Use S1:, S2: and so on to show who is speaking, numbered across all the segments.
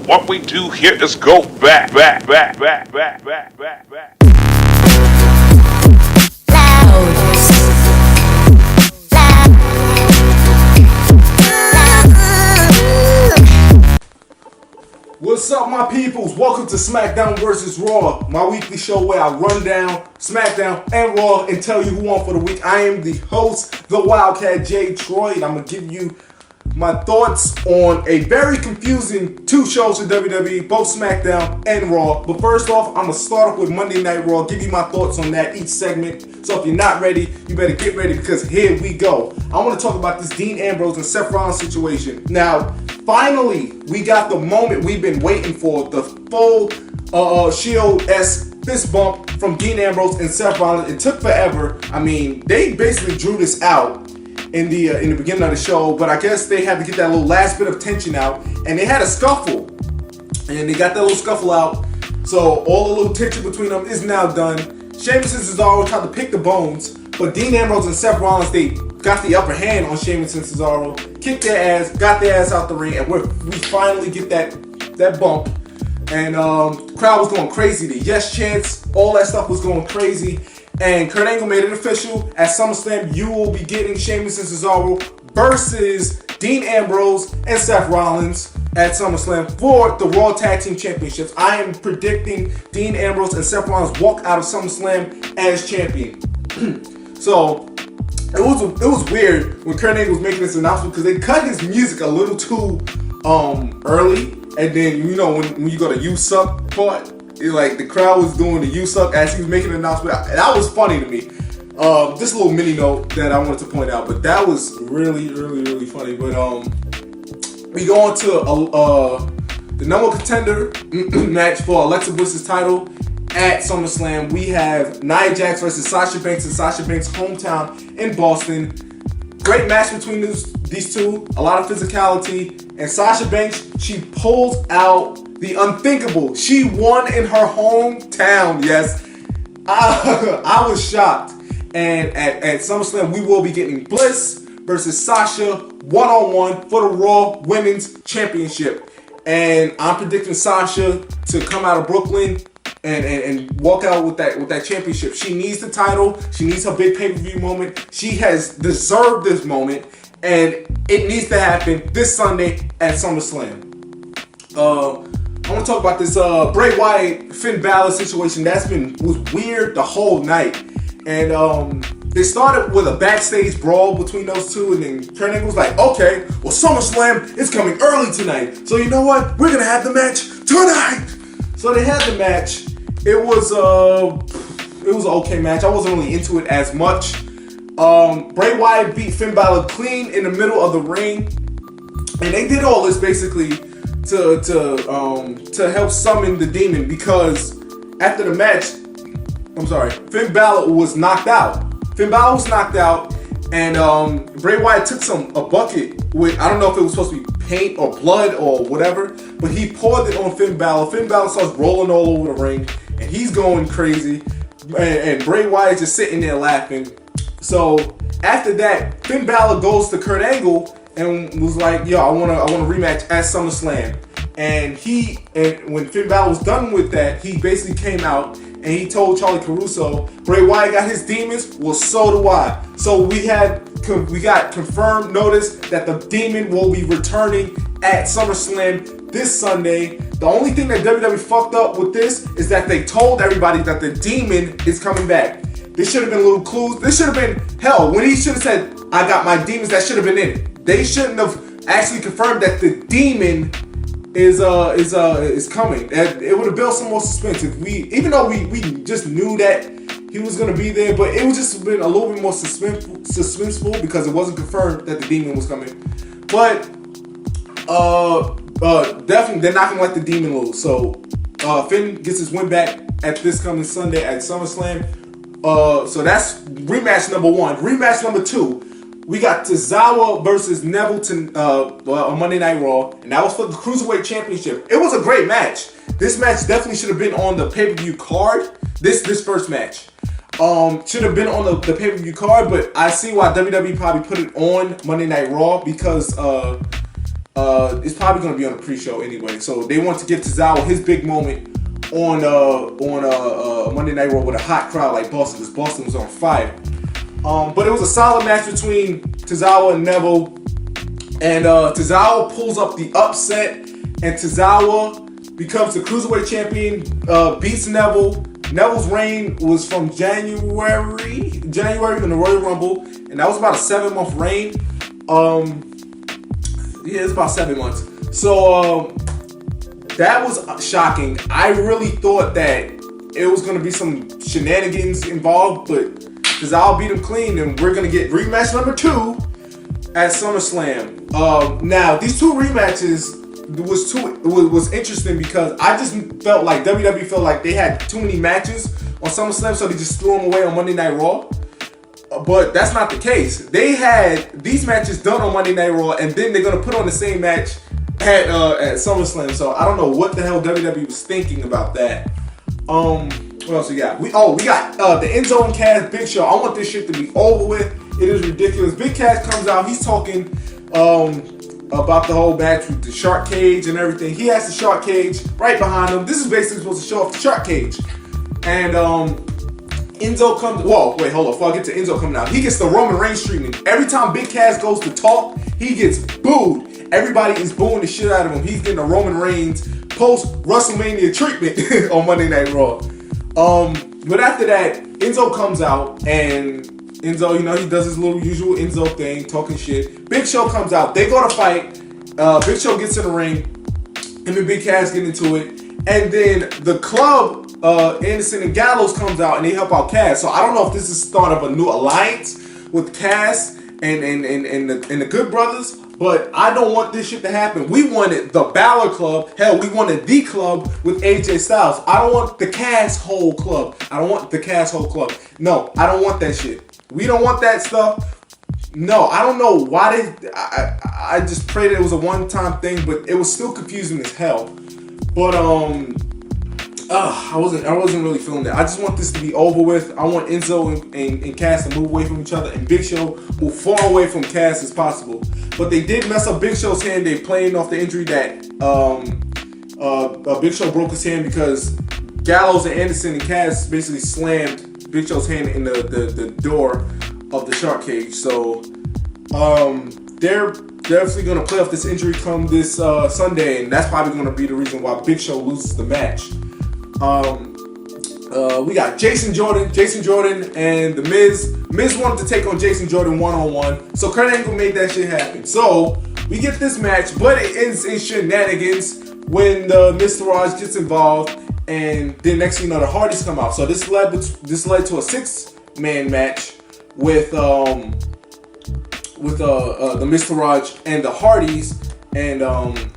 S1: What we do here is go back.
S2: What's up, my peoples? Welcome to Smackdown Vs Raw, my weekly show where I run down Smackdown and Raw and tell you who won for the week. I am the host, the Wildcat J. Troy, and I'm going to give you my thoughts on a very confusing two shows in WWE, both Smackdown and Raw. But first off, I'm going to start off with Monday Night Raw, give you my thoughts on that each segment. So if you're not ready, you better get ready because here we go. I want to talk about this Dean Ambrose and Seth Rollins situation. Now, finally, we got the moment we've been waiting for, the full Shield-esque fist bump from Dean Ambrose and Seth Rollins. It took forever. I mean, they basically drew this out in the beginning of the show, but I guess they had to get that little last bit of tension out, and they had a scuffle, and they got that little scuffle out, so all the little tension between them is now done. Sheamus and Cesaro tried to pick the bones, but Dean Ambrose and Seth Rollins, they got the upper hand on Sheamus and Cesaro, kicked their ass, got their ass out the ring, and we finally get that bump, and crowd was going crazy. The yes chants, all that stuff was going crazy. And Kurt Angle made it official. At SummerSlam, you will be getting Sheamus and Cesaro versus Dean Ambrose and Seth Rollins at SummerSlam for the Raw Tag Team Championships. I am predicting Dean Ambrose and Seth Rollins walk out of SummerSlam as champion. So it was weird when Kurt Angle was making this announcement because they cut his music a little too early, and then you know when you go to "You Suck" part. Like the crowd was doing the "You Suck" as he was making an announcement. That was funny to me. Just a little mini note that I wanted to point out, but that was really funny. But we go on to the number one contender match for Alexa Bliss's title at SummerSlam. We have Nia Jax versus Sasha Banks in Sasha Banks' hometown in Boston. Great match between these two. A lot of physicality. And Sasha Banks, she pulls out the unthinkable. She won in her hometown. Yes, I was shocked. And at SummerSlam, we will be getting Bliss versus Sasha one-on-one for the Raw Women's Championship. And I'm predicting Sasha to come out of Brooklyn and walk out with that championship. She needs the title. She needs her big pay-per-view moment. She has deserved this moment, and it needs to happen this Sunday at SummerSlam. I want to talk about this Bray Wyatt Finn Balor situation. Was weird the whole night, and they started with a backstage brawl between those two, and then Kurt Angle was like, "Okay, well SummerSlam is coming early tonight, so you know what? We're gonna have the match tonight." So they had the match. It was an okay match. I wasn't really into it as much. Bray Wyatt beat Finn Balor clean in the middle of the ring, and they did all this basically to help summon the demon, because after the match, Finn Balor was knocked out. And Bray Wyatt took a bucket with, I don't know if it was supposed to be paint or blood or whatever, but he poured it on Finn Balor. Finn Balor starts rolling all over the ring, and he's going crazy, and Bray Wyatt's just sitting there laughing. So after that, Finn Balor goes to Kurt Angle and was like, "Yo, I want a rematch at SummerSlam." And when Finn Balor was done with that, he basically came out and he told Charlie Caruso, "Bray Wyatt got his demons. Well, so do I." So we got confirmed notice that the demon will be returning at SummerSlam this Sunday. The only thing that WWE fucked up with this is that they told everybody that the demon is coming back. There should have been little clues. This should have been, hell, when he should have said, "I got my demons," that should have been in it. They shouldn't have actually confirmed that the demon is coming. It would have built some more suspense even though we just knew that he was gonna be there, but it would just been a little bit more suspenseful because it wasn't confirmed that the demon was coming. But definitely they're not gonna let the demon lose. So Finn gets his win back at this coming Sunday at SummerSlam. So that's rematch number one. Rematch number two, we got Cesaro versus Neville on Monday Night Raw, and that was for the Cruiserweight Championship. It was a great match. This match definitely should have been on the pay-per-view card. This first match should have been on the pay-per-view card, but I see why WWE probably put it on Monday Night Raw because It's probably going to be on the pre-show anyway. So they want to give Cesaro his big moment on Monday Night Raw with a hot crowd like Boston, because Boston was on fire. But it was a solid match between Cesaro and Neville. And Cesaro pulls up the upset, and Cesaro becomes the Cruiserweight Champion, beats Neville. Neville's reign was from January in the Royal Rumble, and that was about a 7-month reign. Yeah, it's about 7 months. So that was shocking. I really thought that it was going to be some shenanigans involved, but Cesaro beat him clean, and we're going to get rematch number 2 at SummerSlam. Now, these 2 rematches was interesting because I just felt like WWE felt like they had too many matches on SummerSlam, so they just threw them away on Monday Night Raw. But that's not the case. They had these matches done on Monday Night Raw, and then they're gonna put on the same match at SummerSlam. So I don't know what the hell WWE was thinking about that. What else we got? We got the Enzo and Cass Big Show. I want this shit to be over with. It is ridiculous. Big Cass comes out. He's talking about the whole match with the shark cage and everything. He has the shark cage right behind him. This is basically supposed to show off the shark cage. And Enzo comes. Whoa, wait, hold on. Before I get to Enzo coming out, he gets the Roman Reigns treatment. Every time Big Cass goes to talk, he gets booed. Everybody is booing the shit out of him. He's getting a Roman Reigns post WrestleMania treatment on Monday Night Raw. But after that, Enzo comes out, and Enzo, you know, he does his little usual Enzo thing, talking shit. Big Show comes out. They go to fight. Big Show gets in the ring. Him and Big Cass get into it. And then the club, Anderson and Gallows comes out, and they help out Cass. So I don't know if this is the start of a new alliance with Cass and the Good Brothers, but I don't want this shit to happen. We wanted the Balor Club. Hell, we wanted the club with AJ Styles. I don't want the Cass whole club. I don't want the Cass whole club. No, I don't want that shit. We don't want that stuff. No, I don't know why they. I just prayed it was a one-time thing, but it was still confusing as hell. But I wasn't really feeling that. I just want this to be over with. I want Enzo and Cass to move away from each other, and Big Show will far away from Cass as possible. But they did mess up Big Show's hand. They playing off the injury that Big Show broke his hand because Gallows and Anderson and Cass basically slammed Big Show's hand in the door of the shark cage. So they're definitely going to play off this injury come this Sunday, and that's probably going to be the reason why Big Show loses the match. We got Jason Jordan and The Miz. Miz wanted to take on Jason Jordan one-on-one, so Kurt Angle made that shit happen. So we get this match, but it ends in shenanigans when the Mr. gets involved, and then next thing you know, the Hardys come out. So this led to a 6-man match with the Mr. Raj and the Hardys and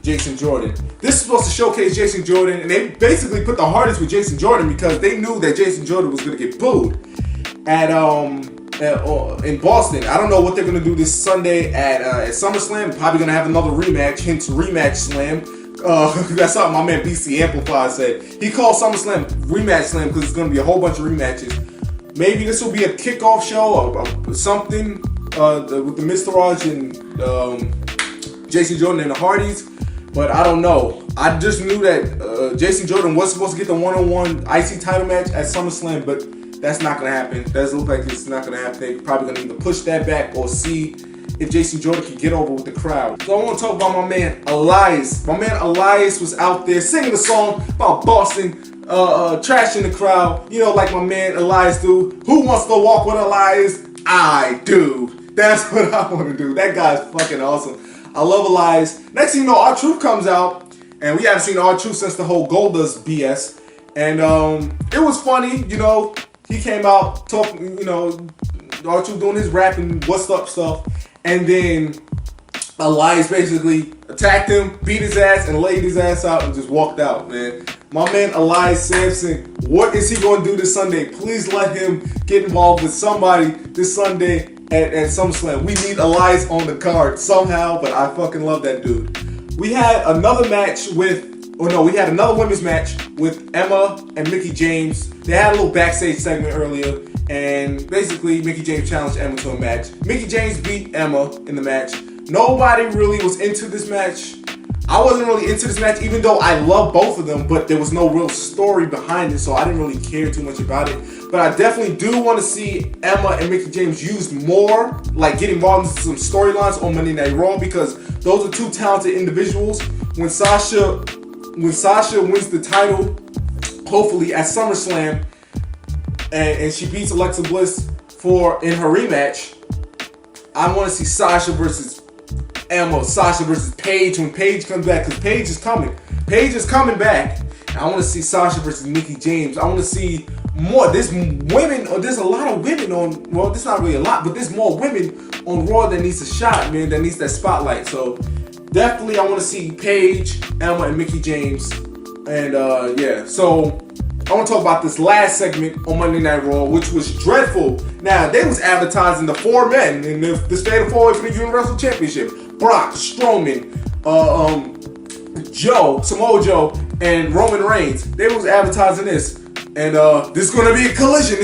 S2: Jason Jordan. This is supposed to showcase Jason Jordan, and they basically put the Hardys with Jason Jordan because they knew that Jason Jordan was going to get booed in Boston. I don't know what they're going to do this Sunday at SummerSlam. Probably going to have another rematch, hence rematch slam. That's something my man BC Amplified said. He called SummerSlam rematch slam because it's going to be a whole bunch of rematches. Maybe this will be a kickoff show or something with the Mr. Raj and Jason Jordan and the Hardys, but I don't know. I just knew that Jason Jordan was supposed to get the one-on-one IC title match at SummerSlam, but that's not going to happen. It doesn't look like it's not going to happen. They're probably going to either push that back or see if Jason Jordan can get over with the crowd. So I want to talk about my man Elias. My man Elias was out there singing a song about Boston, trashing the crowd. You know, like my man Elias do. Who wants to walk with Elias? I do. That's what I want to do. That guy's fucking awesome. I love Elias. Next thing you know, R-Truth comes out, and we haven't seen R-Truth since the whole Goldust BS. And it was funny, you know. He came out talking, you know, R-Truth doing his rapping, what's up stuff, and then Elias basically attacked him, beat his ass, and laid his ass out and just walked out, man. My man Elias Sampson, what is he going to do this Sunday? Please let him get involved with somebody this Sunday at SummerSlam. We need Elias on the card somehow, but I fucking love that dude. We had another women's match with Emma and Mickie James. They had a little backstage segment earlier, and basically Mickie James challenged Emma to a match. Mickie James beat Emma in the match. Nobody really was into this match. I wasn't really into this match, even though I love both of them, but there was no real story behind it, so I didn't really care too much about it. But I definitely do want to see Emma and Mickie James used more, like get involved in some storylines on Monday Night Raw, because those are two talented individuals. When Sasha wins the title, hopefully at SummerSlam, and she beats Alexa Bliss in her rematch, I want to see Sasha versus Emma, Sasha versus Paige when Paige comes back, because Paige is coming. Paige is coming back. And I want to see Sasha versus Mickie James. I want to see more. There's a lot of women on, well, there's not really a lot, but there's more women on Raw that needs a shot, man, that needs that spotlight. So definitely I want to see Paige, Emma, and Mickie James. And yeah, so I want to talk about this last segment on Monday Night Raw, which was dreadful. Now, they was advertising the 4 men in this fatal 4-way for the Universal Championship. Brock, Strowman, Samoa Joe, and Roman Reigns. They was advertising this. And this is going to be a collision.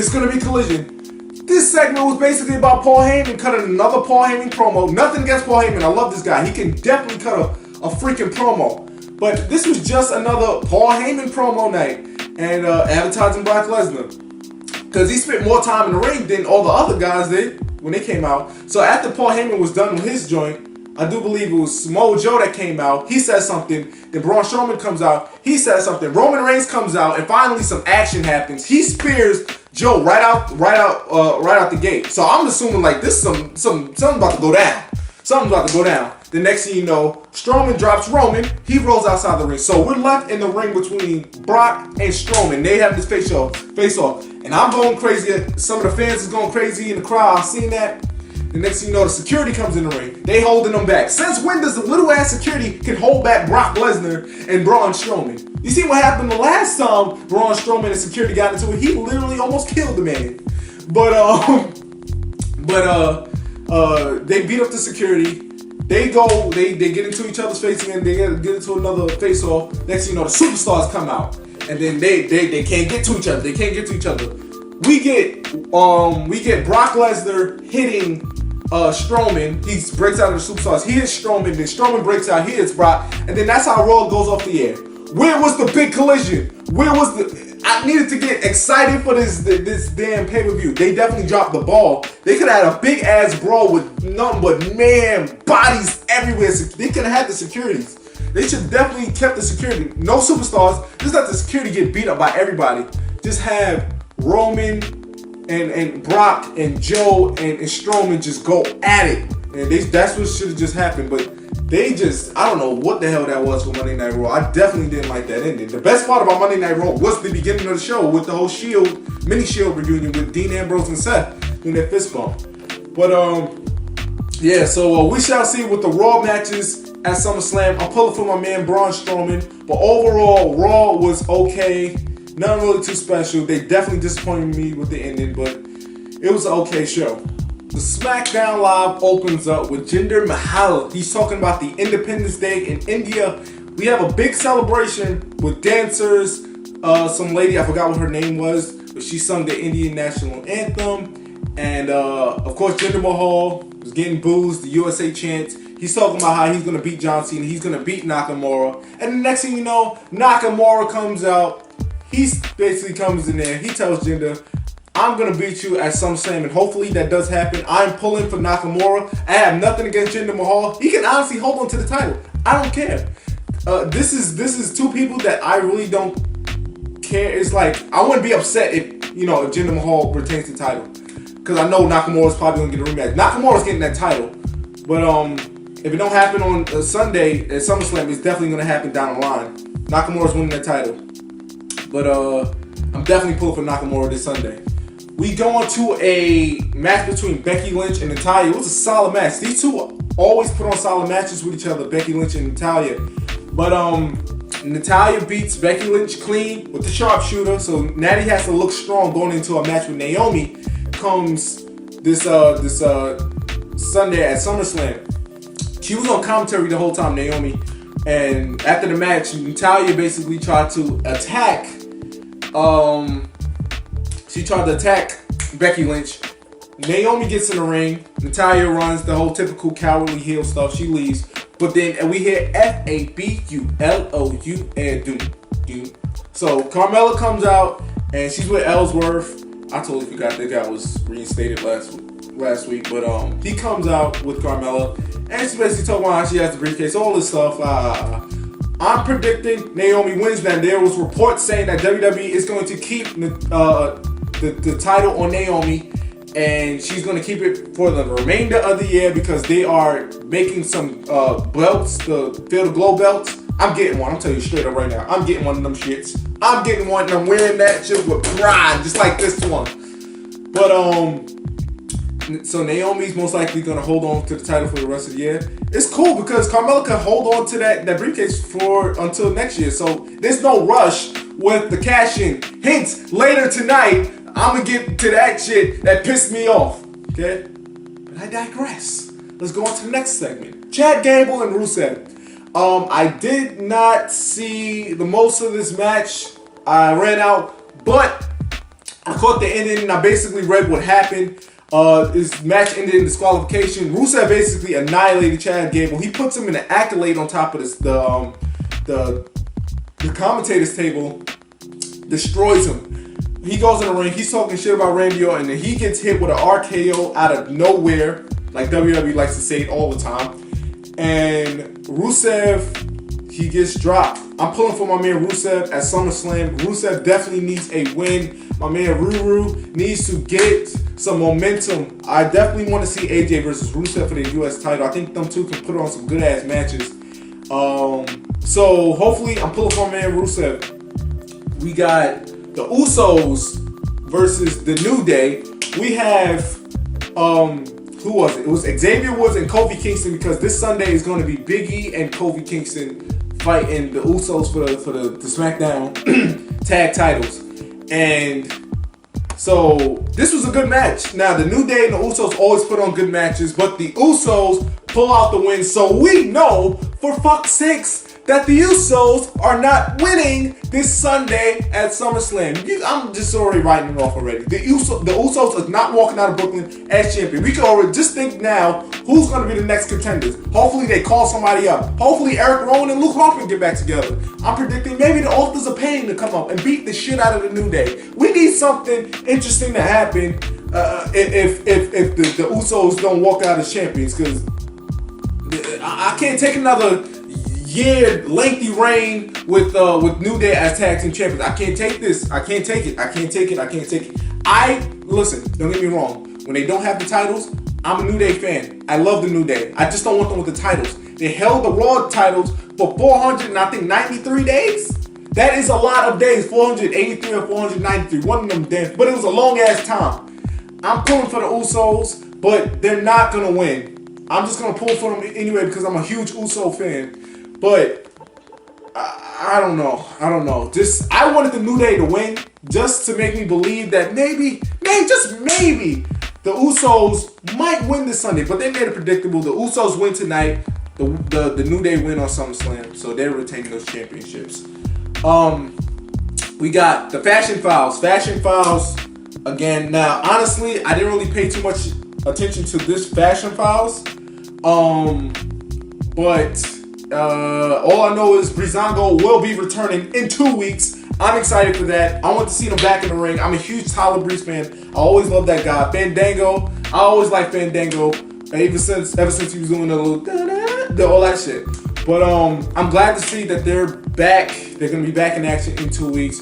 S2: This segment was basically about Paul Heyman cutting another Paul Heyman promo. Nothing against Paul Heyman. I love this guy. He can definitely cut a freaking promo. But this was just another Paul Heyman promo night. And advertising Brock Lesnar. Because he spent more time in the ring than all the other guys did when they came out. So after Paul Heyman was done with his joint, I do believe it was Samoa Joe that came out. He said something. Then Braun Strowman comes out. He says something. Roman Reigns comes out, and finally some action happens. He spears Joe right out the gate. So I'm assuming like this something's about to go down. Something's about to go down. The next thing you know, Strowman drops Roman. He rolls outside the ring. So we're left in the ring between Brock and Strowman. They have this face off, and I'm going crazy. Some of the fans is going crazy in the crowd. I've seen that. The next thing you know, the security comes in the ring. They holding them back. Since when does the little ass security can hold back Brock Lesnar and Braun Strowman? You see what happened the last time Braun Strowman and security got into it? He literally almost killed the man. They beat up the security. They get into each other's face again. They get into another face off. Next thing you know, the superstars come out, and then they can't get to each other. We get Brock Lesnar hitting Strowman. He breaks out of the superstars. He hits Strowman. Then Strowman breaks out. He hits Brock, and then that's how Raw goes off the air. Where was the big collision? I needed to get excited for this damn pay-per-view. They definitely dropped the ball. They could have had a big ass brawl with nothing but bodies everywhere. They could have had the securities. They should definitely kept the security. No superstars. Just let the security get beat up by everybody. Just have Roman and Brock and Joe and Strowman just go at it. And that's what should have just happened. But I don't know what the hell that was for Monday Night Raw. I definitely didn't like that ending. The best part about Monday Night Raw was the beginning of the show with the whole mini Shield reunion with Dean Ambrose and Seth doing their fist bump. But yeah, so we shall see with the Raw matches at SummerSlam. I'm pulling for my man Braun Strowman. But overall, Raw was okay. Nothing really too special. They definitely disappointed me with the ending, but it was an okay show. The Smackdown Live opens up with Jinder Mahal. He's talking about the Independence Day in India. We have a big celebration with dancers. Some lady, I forgot what her name was, but she sung the Indian national anthem. And of course, Jinder Mahal was getting boos, the USA chants. He's talking about how he's going to beat John Cena. He's going to beat Nakamura. And the next thing you know, Nakamura comes out. He basically comes in there. He tells Jinder, I'm going to beat you at SummerSlam, and hopefully that does happen. I'm pulling for Nakamura. I have nothing against Jinder Mahal. He can honestly hold on to the title. I don't care. This is two people that I really don't care. It's like, I wouldn't be upset if Jinder Mahal retains the title. Because I know Nakamura's probably going to get a rematch. Nakamura's getting that title. But if it don't happen on Sunday at SummerSlam, it's definitely going to happen down the line. Nakamura's winning that title. But I'm definitely pulling for Nakamura this Sunday. We go on to a match between Becky Lynch and Natalya. It was a solid match. These two always put on solid matches with each other, Becky Lynch and Natalya. But Natalya beats Becky Lynch clean with the sharpshooter. So Natty has to look strong going into a match with Naomi. Comes this Sunday at SummerSlam. She was on commentary the whole time, Naomi. And after the match, Natalya basically tried to attack. She tried to attack Becky Lynch, Naomi gets in the ring. Natalya runs the whole typical cowardly heel stuff. She leaves. But then we hear F-A-B-U-L-O-U and doom. So Carmella comes out and she's with Ellsworth. I totally forgot that guy was reinstated last week. But he comes out with Carmella and she's basically talking about how she has the briefcase, all this stuff. I'm predicting Naomi wins. Now there was reports saying that WWE is going to keep the title on Naomi, and she's going to keep it for the remainder of the year because they are making some belts, the Field of Glow belts. I'm getting one. I'm telling you straight up right now. I'm getting one of them shits. I'm getting one and I'm wearing that shit with pride, just like this one. But so Naomi's most likely going to hold on to the title for the rest of the year. It's cool because Carmella can hold on to that briefcase until next year. So there's no rush with the cash-in. Hence, later tonight, I'm going to get to that shit that pissed me off. Okay? But I digress. Let's go on to the next segment. Chad Gable and Rusev. I did not see the most of this match. I ran out, but I caught the ending and I basically read what happened. This match ended in disqualification. Rusev basically annihilated Chad Gable. He puts him in an accolade on top of the commentators table, destroys him. He goes in the ring, he's talking shit about Randy Orton, and he gets hit with an RKO out of nowhere, like WWE likes to say it all the time. And Rusev, he gets dropped. I'm pulling for my man Rusev at SummerSlam. Rusev definitely needs a win. My man Ruru needs to get some momentum. I definitely want to see AJ versus Rusev for the US title. I think them two can put on some good ass matches. So hopefully I'm pulling for my man Rusev. We got the Usos versus the New Day. We have who was it? It was Xavier Woods and Kofi Kingston, because this Sunday is going to be Big E and Kofi Kingston fighting the Usos for the SmackDown tag titles. And so this was a good match. Now the New Day and the Usos always put on good matches, but the Usos pull out the win. So we know, for fuck's sakes, that the Usos are not winning this Sunday at SummerSlam. I'm just already writing it off already. The Usos are not walking out of Brooklyn as champion. We can already just think now who's going to be the next contenders. Hopefully they call somebody up. Hopefully Eric Rowan and Luke Harper get back together. I'm predicting maybe the Authors of Pain to come up and beat the shit out of the New Day. We need something interesting to happen if the Usos don't walk out as champions, because I can't take another year lengthy reign with New Day as tag team champions. I can't take this. I can't take it. Listen, don't get me wrong. When they don't have the titles, I'm a New Day fan. I love the New Day. I just don't want them with the titles. They held the Raw titles for 493 days. That is a lot of days. 483 or 493. One of them days. But it was a long ass time. I'm pulling for the Usos, but they're not gonna win. I'm just gonna pull for them anyway because I'm a huge Uso fan. But I don't know. Just I wanted the New Day to win, just to make me believe that maybe, just maybe, the Usos might win this Sunday. But they made it predictable. The Usos win tonight. The New Day win on SummerSlam, so they're retaining those championships. We got the Fashion Files. Fashion Files again. Now, honestly, I didn't really pay too much attention to this Fashion Files. But all I know is Breezango will be returning in 2 weeks. I'm excited for that. I want to see him back in the ring. I'm a huge Tyler Breeze fan. I always love that guy. Fandango. I always like Fandango. Ever since he was doing the little all that shit. But I'm glad to see that they're back. They're gonna be back in action in 2 weeks.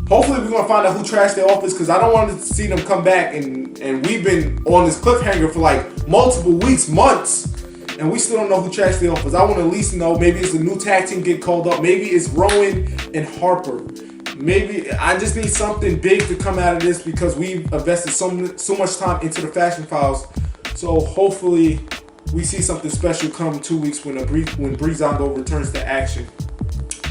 S2: Hopefully we're gonna find out who trashed their office, because I don't want to see them come back and we've been on this cliffhanger for like multiple weeks, months. And we still don't know who trashed the office. I want to at least know, maybe it's a new tag team get called up. Maybe it's Rowan and Harper. Maybe I just need something big to come out of this, because we've invested so much time into the Fashion Files. So hopefully we see something special come 2 weeks when Breezango returns to action.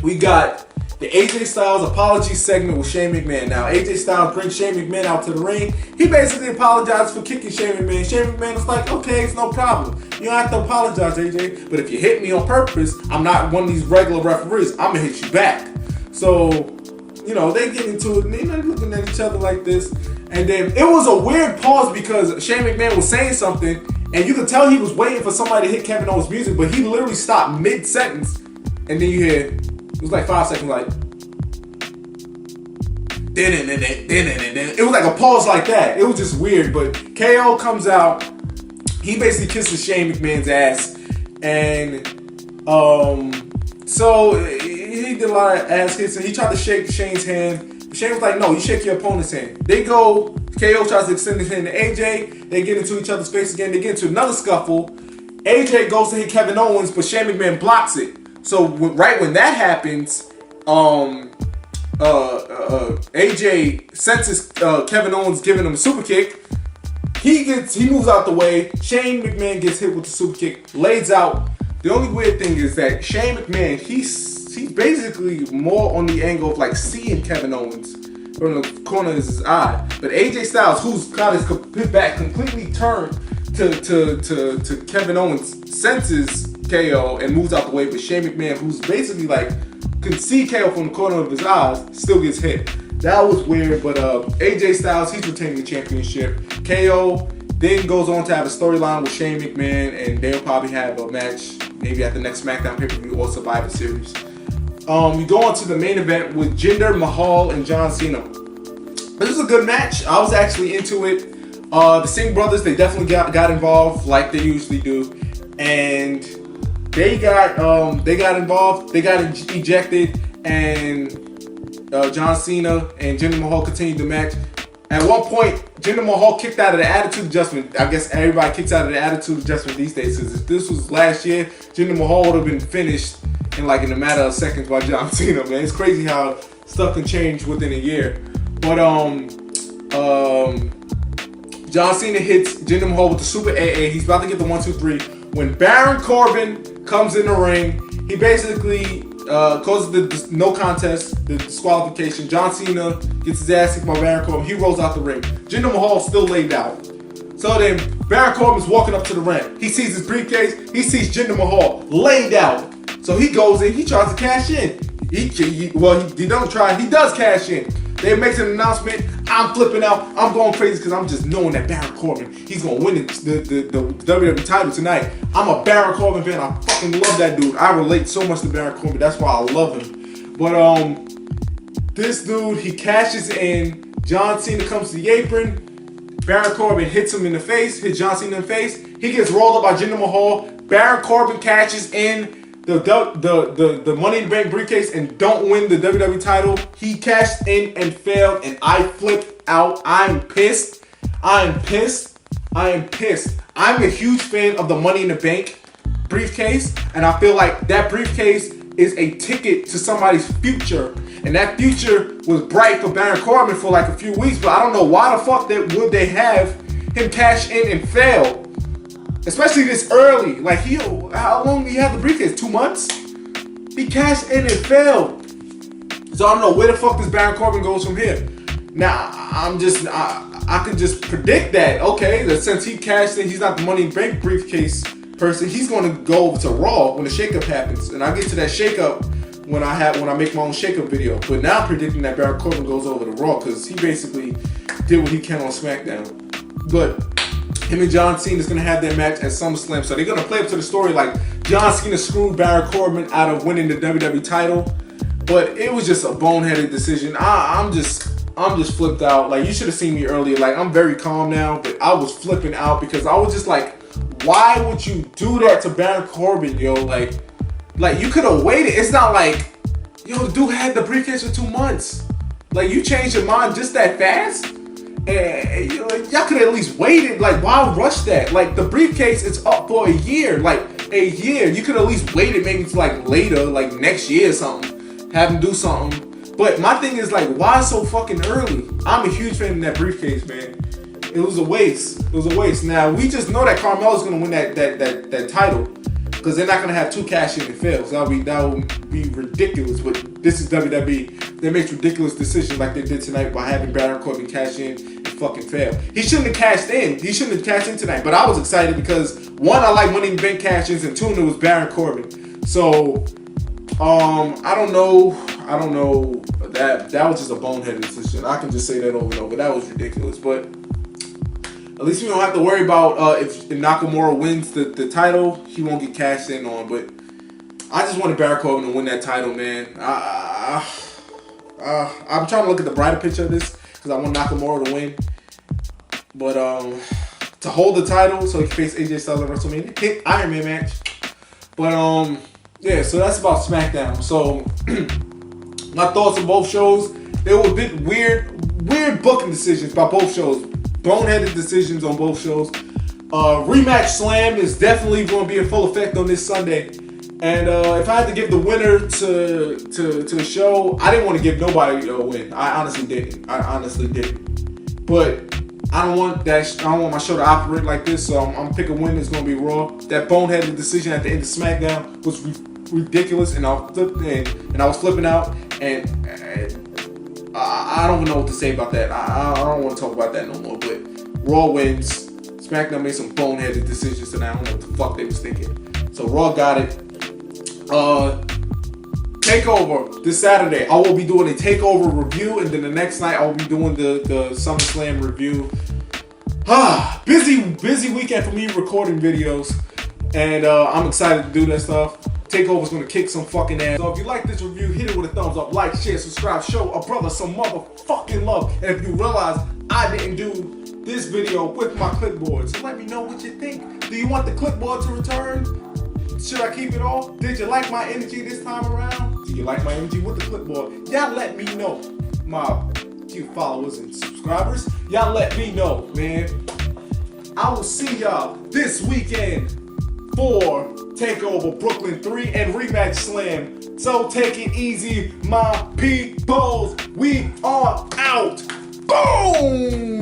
S2: We got the AJ Styles apology segment with Shane McMahon. Now, AJ Styles brings Shane McMahon out to the ring. He basically apologized for kicking Shane McMahon. Shane McMahon was like, okay, it's no problem. You don't have to apologize, AJ. But if you hit me on purpose, I'm not one of these regular referees. I'm going to hit you back. So, you know, they get into it and they're looking at each other like this. And then it was a weird pause because Shane McMahon was saying something and you could tell he was waiting for somebody to hit Kevin Owens' music, but he literally stopped mid-sentence. And then you hear, it was like 5 seconds like, it was like a pause like that. It was just weird, but KO comes out. He basically kisses Shane McMahon's ass. And so he did a lot of ass kissing. He tried to shake Shane's hand. Shane was like, no, you shake your opponent's hand. They go, KO tries to extend his hand to AJ. They get into each other's face again. They get into another scuffle. AJ goes to hit Kevin Owens, but Shane McMahon blocks it. So right when that happens, AJ senses Kevin Owens giving him a super kick. He moves out the way. Shane McMahon gets hit with the super kick, lays out. The only weird thing is that Shane McMahon, he's basically more on the angle of like seeing Kevin Owens from the corner of his eye. But AJ Styles, who's got his back completely turned to Kevin Owens, senses KO and moves out the way. But Shane McMahon, who's basically like can see KO from the corner of his eyes, still gets hit. That was weird, but AJ Styles, he's retaining the championship. KO then goes on to have a storyline with Shane McMahon, and they'll probably have a match maybe at the next Smackdown pay-per-view or Survivor Series. We go on to the main event with Jinder Mahal and John Cena. This is a good match. I was actually into it. The Singh brothers, they definitely got involved like they usually do, and they got involved. They got ejected, and John Cena and Jinder Mahal continued the match. At one point, Jinder Mahal kicked out of the Attitude Adjustment. I guess everybody kicks out of the Attitude Adjustment these days. Because if this was last year, Jinder Mahal would have been finished in a matter of seconds by John Cena. Man, it's crazy how stuff can change within a year. But John Cena hits Jinder Mahal with the Super AA. He's about to get the 1, 2, 3. When Baron Corbin comes in the ring, he basically causes the no contest, the disqualification. John Cena gets his ass kicked by Baron Corbin. He rolls out the ring. Jinder Mahal still laid out. So then Baron Corbin's walking up to the ring. He sees his briefcase. He sees Jinder Mahal laid out. So he goes in. He tries to cash in. He don't try. He does cash in. They makes an announcement. I'm flipping out. I'm going crazy because I'm just knowing that Baron Corbin, he's going to win the WWE title tonight. I'm a Baron Corbin fan. I fucking love that dude. I relate so much to Baron Corbin. That's why I love him. But this dude, he cashes in. John Cena comes to the apron. Baron Corbin hits him in the face, hits John Cena in the face. He gets rolled up by Jinder Mahal. Baron Corbin cashes in the Money in the Bank briefcase and don't win the WWE title. He cashed in and failed, and I flipped out. I'm pissed. I'm a huge fan of the Money in the Bank briefcase, and I feel like that briefcase is a ticket to somebody's future. And that future was bright for Baron Corbin for like a few weeks, but I don't know why the fuck would they have him cash in and fail. Especially this early. Like, how long did he have the briefcase? 2 months? He cashed in and failed. So I don't know where the fuck this Baron Corbin goes from here. Now, I can just predict that, okay, that since he cashed in, he's not the Money in the Bank briefcase person, he's going to go over to Raw when the shakeup happens. And I'll get to that shakeup when I make my own shakeup video. But now I'm predicting that Baron Corbin goes over to Raw because he basically did what he can on SmackDown. But him and John Cena is going to have their match at SummerSlam. So they're going to play up to the story like John Cena screwed Baron Corbin out of winning the WWE title. But it was just a boneheaded decision. I'm just flipped out. Like, you should have seen me earlier. Like, I'm very calm now, but I was flipping out because I was just like, why would you do that to Baron Corbin, yo? Like you could have waited. It's not like, yo, the dude had the briefcase for 2 months. Like, you changed your mind just that fast? And y'all could have at least waited. Like, why rush that? Like, the briefcase is up for a year. Like, a year. You could at least waited maybe to like later, like next year or something. Have him do something. But my thing is like, why so fucking early? I'm a huge fan of that briefcase, man. It was a waste. Now, we just know that Carmella's going to win that title. Because they're not going to have 2 cash-in and fails. That would be ridiculous. But this is WWE. They make ridiculous decisions like they did tonight by having Baron Corbin cash in and fucking fail. He shouldn't have cashed in. He shouldn't have cashed in tonight. But I was excited because, 1, I like Money in the Bank cash-ins, and 2, it was Baron Corbin. So, I don't know. I don't know, that was just a boneheaded decision. I can just say that over and over. That was ridiculous. But at least we don't have to worry about if Nakamura wins the title, he won't get cashed in on. But I just wanted Baron Corbin to win that title, man. I'm trying to look at the brighter picture of this because I want Nakamura to win. But to hold the title so he can face AJ Styles at WrestleMania, kick Iron Man match. But yeah, so that's about SmackDown. So my thoughts on both shows, they were a bit weird booking decisions by both shows. Boneheaded decisions on both shows. Rematch Slam is definitely going to be in full effect on this Sunday. And if I had to give the winner to a show, I didn't want to give nobody a win. I honestly didn't. But I don't want my show to operate like this, so I'm picking a win. It's going to be Raw. That boneheaded decision at the end of SmackDown was ridiculous, and I was flipping out, and I don't even know what to say about that. I don't want to talk about that no more. But Raw wins. SmackDown made some boneheaded decisions tonight. I don't know what the fuck they was thinking. So Raw got it. Takeover this Saturday. I will be doing a Takeover review, and then the next night I will be doing the Summerslam review. Busy weekend for me recording videos, and I'm excited to do that stuff. Takeover's gonna kick some fucking ass. So if you like this review, hit it with a thumbs up, like, share, subscribe, show a brother some motherfucking love. And if you realize I didn't do this video with my clipboard, so let me know what you think. Do you want the clipboard to return? Should I keep it off? Did you like my energy this time around? Do you like my energy with the clipboard? Y'all let me know. My few followers and subscribers, y'all let me know, man. I will see y'all this weekend for Takeover Brooklyn 3 and Rematch Slam. So take it easy, my peoples. We are out. Boom!